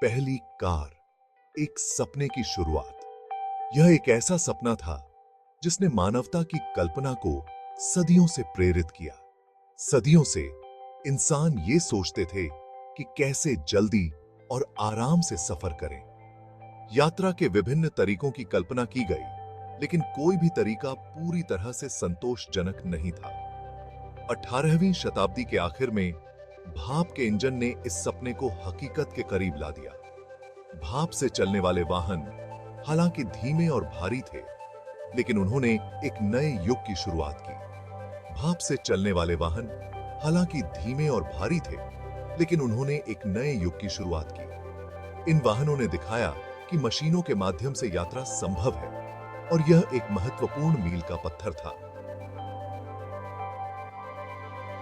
पहली कार, एक सपने की शुरुआत। यह एक ऐसा सपना था जिसने मानवता की कल्पना को सदियों से प्रेरित किया। सदियों से इंसान ये सोचते थे कि कैसे जल्दी और आराम से सफर करें। यात्रा के विभिन्न तरीकों की कल्पना की गई, लेकिन कोई भी तरीका पूरी तरह से संतोषजनक नहीं था। 18वीं शताब्दी के आखिर में भाप के इंजन ने इस सपने को हकीकत के करीब ला दिया। भाप से चलने वाले वाहन हालांकि धीमे और भारी थे, लेकिन उन्होंने एक नए युग की शुरुआत की। भाप से चलने वाले वाहन हालांकि धीमे और भारी थे, लेकिन उन्होंने एक नए युग की शुरुआत की। इन वाहनों ने दिखाया कि मशीनों के माध्यम से यात्रा संभव है, और यह एक महत्वपूर्ण मील का पत्थर था।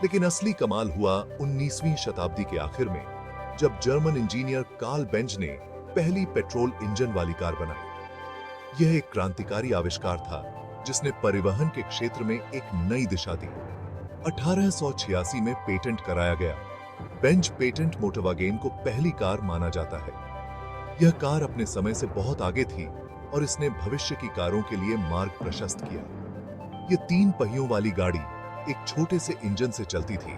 लेकिन असली कमाल हुआ 19वीं शताब्दी के आखिर में, जब जर्मन इंजीनियर कार्ल बेंज ने पहली पेट्रोल इंजन वाली कार बनाई। यह एक क्रांतिकारी आविष्कार था जिसने परिवहन के क्षेत्र में एक नई दिशा दी। 1886 में पेटेंट कराया गया। बेंज पेटेंट मोटरवागेन को पहली कार माना जाता है। यह कार अपने समय से बहुत आगे थी और इसने भविष्य की कारों के लिए मार्ग प्रशस्त किया। यह 3 पहियों वाली गाड़ी एक छोटे से इंजन से चलती थी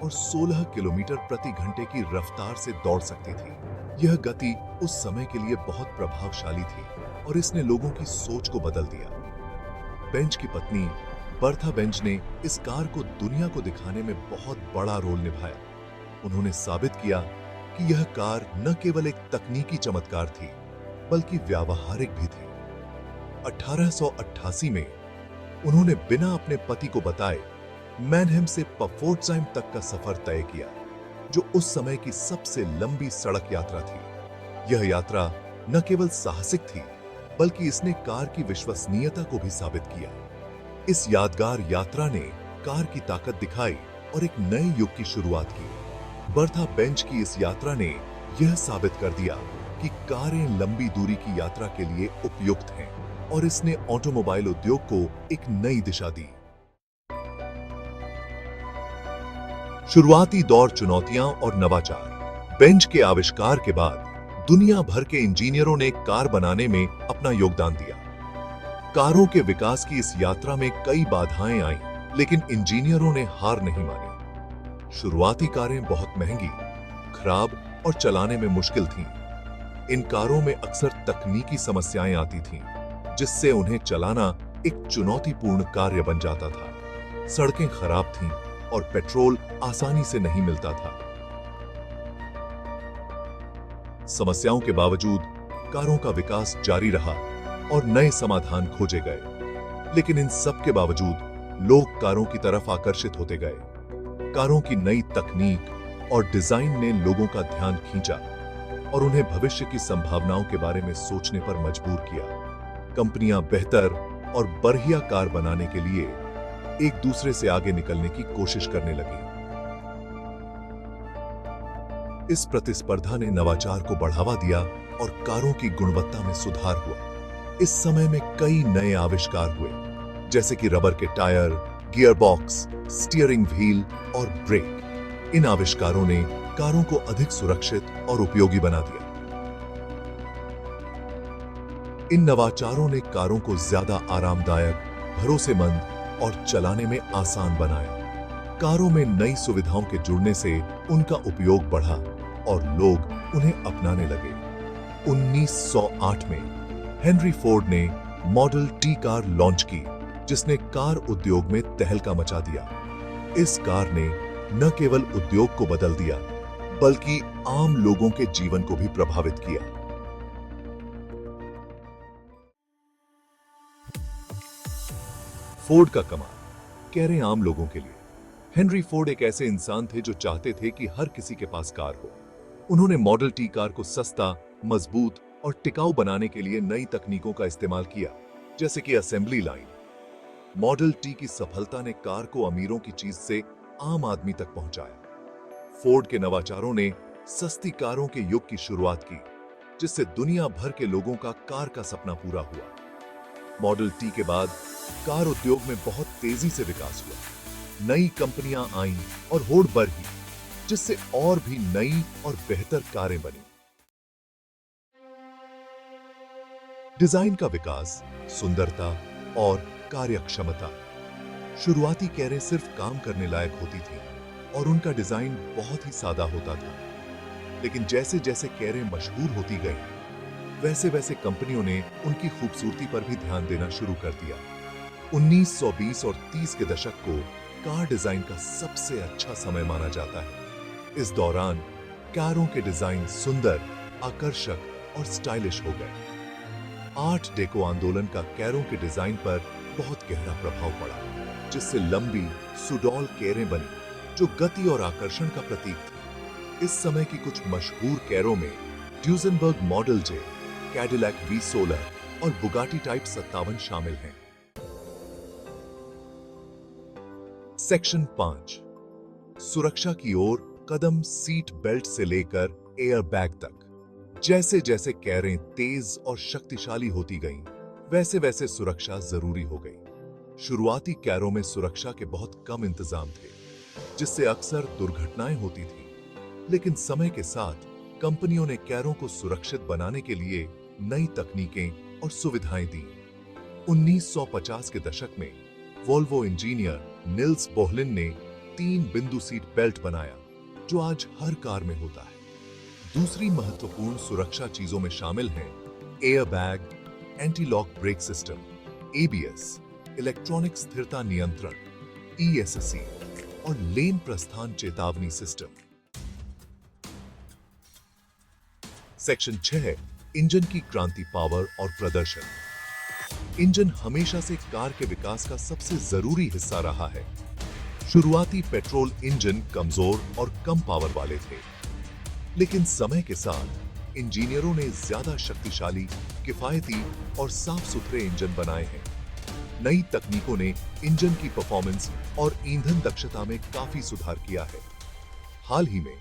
और 16 किलोमीटर प्रति घंटे की रफ्तार से दौड़ सकती थी। यह गति उस समय के लिए बहुत प्रभावशाली थी और इसने लोगों की सोच को बदल दिया। बेंज की पत्नी बर्था बेंज ने इस कार को दुनिया को दिखाने में बहुत बड़ा रोल निभाया। उन्होंने साबित किया कि यह कार न केवल एक तकनीकी चमत्कार थी, बल्कि व्यावहारिक भी थी। 1888 में उन्होंने बिना अपने पति को बताए मैनहेम से पफोर्ट्सहाइम तक का सफर तय किया, जो उस समय की सबसे लंबी सड़क यात्रा थी। यह यात्रा न केवल साहसिक थी, बल्कि इसने कार की विश्वसनीयता को भी साबित किया। इस यादगार यात्रा ने कार की ताकत दिखाई और एक नए युग की शुरुआत की। बर्था बेंज की इस यात्रा ने यह साबित कर दिया कि कारें लंबी दूरी की यात्रा के लिए उपयुक्त हैं, और इसने ऑटोमोबाइल उद्योग को एक नई दिशा दी। शुरुआती दौर चुनौतियां और नवाचार। बेंज के आविष्कार के बाद दुनिया भर के इंजीनियरों ने कार बनाने में अपना योगदान दिया। कारों के विकास की इस यात्रा में कई बाधाएं आईं, लेकिन इंजीनियरों ने हार नहीं मानी। शुरुआती कारें बहुत महंगी, खराब और चलाने में मुश्किल थीं। इन कारों में अक्सर तकनीकी समस्याएं आती थीं, जिससे उन्हें चलाना एक चुनौतीपूर्ण कार्य बन जाता था। सड़कें खराब थीं और पेट्रोल आसानी से नहीं मिलता था। समस्याओं के बावजूद कारों का विकास जारी रहा और नए समाधान खोजे गए। लेकिन इन सब के बावजूद लोग कारों की तरफ आकर्षित होते गए। कारों की नई तकनीक और डिजाइन ने लोगों का ध्यान खींचा और उन्हें भविष्य की संभावनाओं के बारे में सोचने पर मजबूर किया। कंपनियां बेहतर और बढ़िया कार बनाने के लिए एक दूसरे से आगे निकलने की कोशिश करने लगी। इस प्रतिस्पर्धा ने नवाचार को बढ़ावा दिया और कारों की गुणवत्ता में सुधार हुआ। इस समय में कई नए आविष्कार हुए, जैसे कि रबर के tyre, gear box, steering wheel और ब्रेक। इन आविष्कारों ने कारों को अधिक सुरक्षित और उपयोगी बना दिया। इन नवाचारों ने कारों को ज्यादा आरामदायक, भरोसेमंद और चलाने में आसान बनाया। कारों में नई सुविधाओं के जुड़ने से उनका उपयोग बढ़ा और लोग उन्हें अपनाने लगे। 1908 में हेनरी फोर्ड ने मॉडल टी कार लॉन्च की, जिसने कार उद्योग में तहलका मचा दिया। इस कार ने न केवल उद्योग को बदल दिया, बल्कि आम लोगों के जीवन को भी प्रभावित किया। फोर्ड का कमाल, कह रहे आम लोगों के लिए। हेनरी फोर्ड एक ऐसे इंसान थे जो चाहते थे कि हर किसी के पास कार हो। उन्होंने मॉडल टी कार को सस्ता, मजबूत और टिकाऊ बनाने के लिए नई तकनीकों का इस्तेमाल किया, जैसे कि असेंबली लाइन। मॉडल टी की सफलता ने कार को अमीरों की चीज से आम आदमी तक पहुंचाया। फोर्ड के नवाचारों ने सस्ती कारों के युग की शुरुआत की, जिससे दुनिया भर के लोगों का कार का सपना पूरा हुआ। मॉडल टी के बाद कार उद्योग में बहुत तेजी से विकास हुआ। नई कंपनियां आईं और होड़ बढ़ी, जिससे और भी नई और बेहतर कारें बनी। डिजाइन का विकास, सुंदरता और कार्यक्षमता। शुरुआती कैरें सिर्फ काम करने लायक होती थीं और उनका डिजाइन बहुत ही सादा होता था। लेकिन जैसे जैसे कैरें मशहूर होती गईं, वैसे वैसे कंपनियों ने उनकी खूबसूरती पर भी ध्यान देना शुरू कर दिया। 1920 और 30 के दशक को कार डिजाइन का सबसे अच्छा समय माना जाता है। इस दौरान कारों के डिजाइन सुंदर, आकर्षक और स्टाइलिश हो गए। आर्ट डेको आंदोलन का कैरों के डिजाइन पर बहुत गहरा प्रभाव पड़ा, जिससे लंबी सुडौल कैरें बनी जो गति और आकर्षण का प्रतीक थी। इस समय की कुछ मशहूर कैरों में ड्यूजेनबर्ग मॉडल जे, कैडिलैक V16 और बुगाटी टाइप 57 शामिल हैं। सेक्शन 5, सुरक्षा की ओर कदम सीट बेल्ट से लेकर एयर बैग तक। जैसे जैसे कैरें तेज और शक्तिशाली होती गईं, वैसे वैसे सुरक्षा जरूरी हो गई। शुरुआती कैरों में सुरक्षा के बहुत कम इंतजाम थे, जिससे अक्सर दुर्घटनाएं होती थीं। लेकिन समय के साथ कंपनियों ने कैरों को सुरक्षित बनाने के लिए नई तकनीकें और सुविधाएं दी। 1950 के दशक में वोल्वो इंजीनियर निल्स बोहलिन ने 3 बिंदु सीट बेल्ट बनाया, जो आज हर कार में होता है। दूसरी महत्वपूर्ण सुरक्षा चीजों में शामिल हैं air bag, anti lock brake system, ABS, electronic स्थिरता नियंत्रण, ESC और लेन प्रस्थान चेतावनी सिस्टम। सेक्शन 6, इंजन की क्रांति, पावर और प्रदर्शन। इंजन हमेशा से कार के विकास का सबसे जरूरी हिस्सा रहा है। शुरुआती पेट्रोल इंजन कमजोर और कम पावर वाले थे, लेकिन समय के साथ इंजीनियरों ने ज्यादा शक्तिशाली, किफायती और साफ सुथरे इंजन बनाए हैं। नई तकनीकों ने इंजन की परफॉर्मेंस और ईंधन दक्षता में काफी सुधार किया है। हाल ही में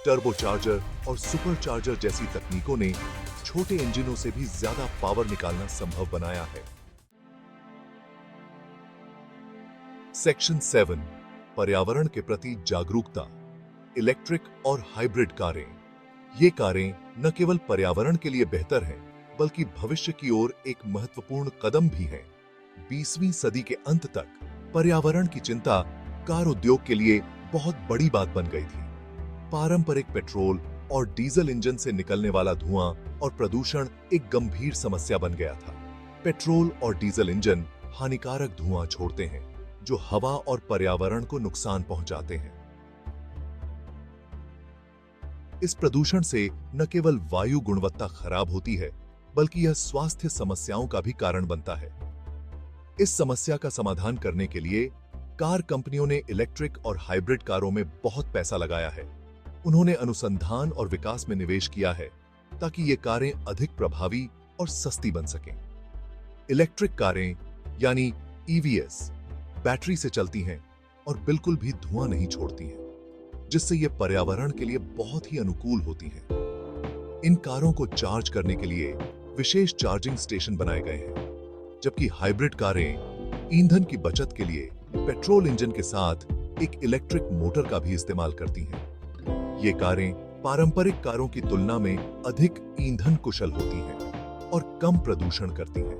टर्बोचार्जर और सुपरचार्जर जैसी तकनीकों ने छोटे इंजनों से भी ज्यादा पावर निकालना संभव बनाया है। सेक्शन 7, पर्यावरण के प्रति जागरूकता, इलेक्ट्रिक और हाइब्रिड कारें। ये कारें न केवल पर्यावरण के लिए बेहतर हैं, बल्कि भविष्य की ओर एक महत्वपूर्ण कदम भी हैं। 20वीं सदी के अंत तक पर्यावरण की चिंता कार उद्योग के लिए बहुत बड़ी बात बन गई थी। पारंपरिक पेट्रोल और डीजल इंजन से निकलने वाला धुआं और प्रदूषण एक गंभीर समस्या बन गया था। पेट्रोल और डीजल इंजन हानिकारक धुआं छोड़ते हैं, जो हवा और पर्यावरण को नुकसान पहुंचाते हैं। इस प्रदूषण से न केवल वायु गुणवत्ता खराब होती है, बल्कि यह स्वास्थ्य समस्याओं का भी कारण बनता है। इस समस्या का समाधान करने के लिए कार कंपनियों ने इलेक्ट्रिक और हाइब्रिड कारों में बहुत पैसा लगाया है। उन्होंने अनुसंधान और विकास में निवेश किया है, ताकि ये कारें अधिक प्रभावी और सस्ती बन सकें। इलेक्ट्रिक कारें यानी EVs बैटरी से चलती हैं और बिल्कुल भी धुआं नहीं छोड़ती हैं, जिससे ये पर्यावरण के लिए बहुत ही अनुकूल होती हैं। इन कारों को चार्ज करने के लिए विशेष चार्जिंग स्टेशन बनाए गए हैं, जबकि हाइब्रिड कारें ईंधन की बचत के लिए पेट्रोल इंजन के साथ एक इलेक्ट्रिक मोटर का भी इस्तेमाल करती हैं। ये कारें पारंपरिक कारों की तुलना में अधिक ईंधन कुशल होती हैं और कम प्रदूषण करती हैं।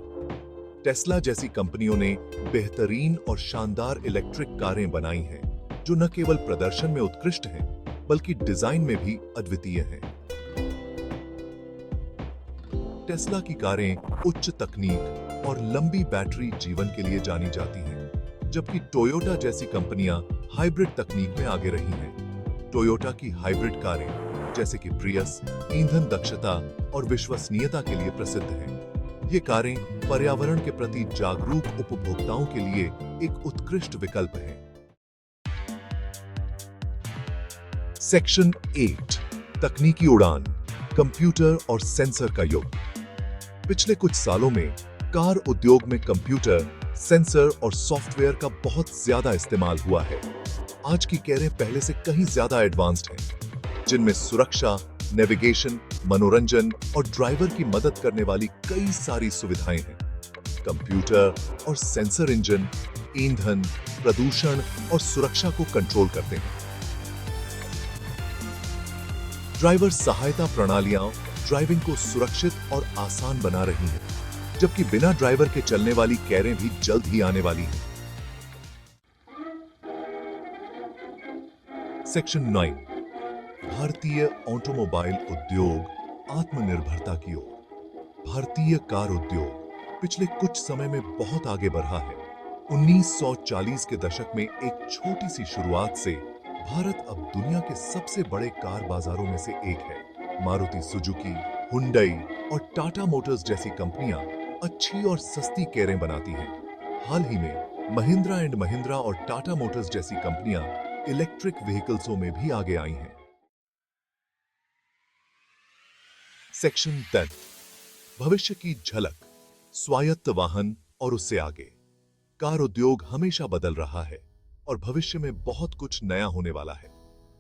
टेस्ला जैसी कंपनियों ने बेहतरीन और शानदार इलेक्ट्रिक कारें बनाई हैं, जो न केवल प्रदर्शन में उत्कृष्ट हैं, बल्कि डिजाइन में भी अद्वितीय हैं। टेस्ला की कारें उच्च तकनीक और लंबी बैटरी जीवन के लिए जानी जाती हैं, जबकि टोयोटा जैसी कंपनियां हाइब्रिड तकनीक में आगे रही हैं। टोयोटा की हाइब्रिड कारें, जैसे कि प्रियस, ईंधन दक्षता और विश्वसनीयता के लिए प्रसिद्ध हैं। ये कारें पर्यावरण के प्रति जागरूक उपभोक्ताओं के लिए एक उत्कृष्ट विकल्प हैं। सेक्शन 8, तकनीकी उड़ान, कंप्यूटर और सेंसर का युग। पिछले कुछ सालों में कार उद्योग में कंप्यूटर, सेंसर और सॉफ्टवेयर का बहुत ज्यादा इस्तेमाल हुआ है। आज की कारें पहले से कहीं ज्यादा एडवांस्ड हैं, जिनमें सुरक्षा, नेविगेशन, मनोरंजन और ड्राइवर की मदद करने वाली कई सारी सुविधाएं हैं। कंप्यूटर और सेंसर इंजन ईंधन, प्रदूषण और सुरक्षा को कंट्रोल करते हैं। ड्राइवर सहायता प्रणालियां ड्राइविंग को सुरक्षित और आसान बना रही हैं। जबकि बिना ड्राइवर के चलने वाली कैरें भी जल्द ही आने वाली हैं। सेक्शन 9, भारतीय ऑटोमोबाइल उद्योग आत्मनिर्भरता की ओर। भारतीय कार उद्योग पिछले कुछ समय में बहुत आगे बढ़ा है। 1940 के दशक में एक छोटी सी शुरुआत से भारत अब दुनिया के सबसे बड़े कार बाजारों में से एक है। मारुति सुजुकी, हुंडई और टाटा मोटर्स जैसी कंपनियां अच्छी और सस्ती कारें बनाती हैं। हाल ही में महिंद्रा एंड महिंद्रा और टाटा मोटर्स जैसी कंपनियां इलेक्ट्रिक व्हीकल्सों में भी आगे आई हैं। सेक्शन 10, भविष्य की झलक, स्वायत्त वाहन और उससे आगे। कार उद्योग हमेशा बदल रहा है और भविष्य में बहुत कुछ नया होने वाला है।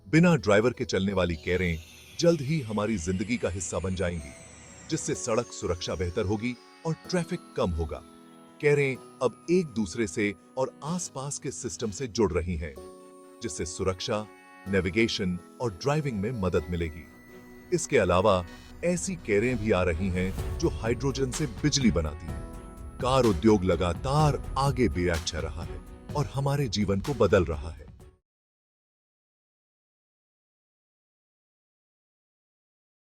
बिना ड्राइवर के चलने वाली कारें जल्द ही हमारी जिंदगी का हिस्सा बन जाएंगी, जिससे सड़क सुरक्षा बेहतर होगी और ट्रैफिक कम होगा। कारें अब एक दूसरे से और आसपास के सिस्टम से जुड़ रही हैं, जिससे सुरक्षा, नेविगेशन और ड्राइविंग में मदद मिलेगी। इसके अलावा ऐसी कारें भी आ रही हैं जो हाइड्रोजन से बिजली बनाती हैं। कार उद्योग लगातार आगे बढ़ रहा है और हमारे जीवन को बदल रहा है।